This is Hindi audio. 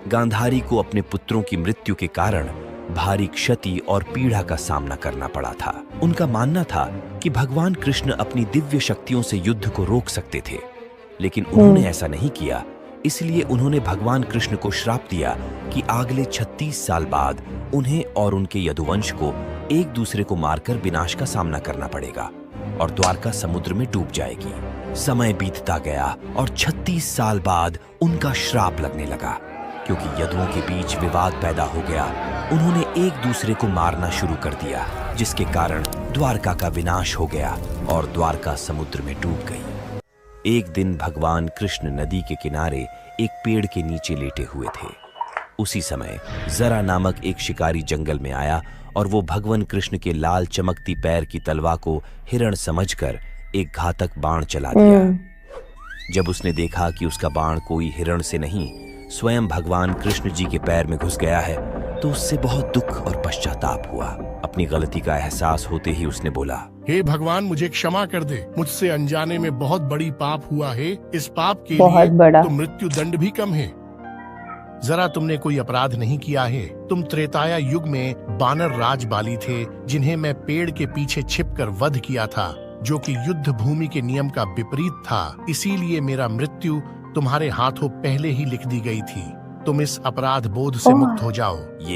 गांधारी को अपने पुत्रों की मृत्यु के कारण भारी क्षति और पीड़ा का सामना करना पड़ा था। उनका मानना था कि भगवान कृष्ण अपनी दिव्य शक्तियों से युद्ध को रोक सकते थे, लेकिन उन्होंने ऐसा नहीं किया। इसलिए उन्होंने भगवान कृष्ण को श्राप दिया कि अगले 36 साल बाद उन्हें और उनके यदुवंश को एक दूसरे को मारकर विनाश का सामना करना पड़ेगा और द्वारका समुद्र में डूब जाएगी। समय बीतता गया और 36 साल बाद उनका श्राप लगने लगा। क्योंकि यदुओं के बीच विवाद पैदा हो गया, उन्होंने एक दूसरे को मारना शुरू कर दिया, जिसके कारण द्वारका का विनाश हो गया और द्वारका समुद्र में डूब गई। एक दिन भगवान कृष्ण नदी के किनारे एक पेड़ के नीचे लेटे हुए थे। उसी समय जरा नामक एक शिकारी जंगल में आया और वो भगवान कृष्ण के लाल चमकती पैर की तलवार को हिरण समझकर एक घातक बाण चला दिया। जब उसने देखा कि उसका बाण कोई हिरण से नहीं, स्वयं भगवान कृष्ण जी के पैर में घुस गया है, तो उससे बहुत दुख और पश्चाताप हुआ। अपनी गलती का एहसास होते ही उसने बोला, हे भगवान, मुझे क्षमा कर दे। मुझसे अनजाने में बहुत बड़ी पाप हुआ है। इस पाप के बहुत लिए बड़ा। तो मृत्यु दंड भी कम है। जरा तुमने कोई अपराध नहीं किया है। तुम त्रेताया युग में बानर राज बाली थे, जिन्हें मैं पेड़ के पीछे छिपकर वध किया था, जो कि युद्ध भूमि के नियम का विपरीत था। इसीलिए मेरा मृत्यु तुम्हारे हाथों पहले ही लिख दी गई थी। तुम इस अपराध बोध से मुक्त हो जाओ। ये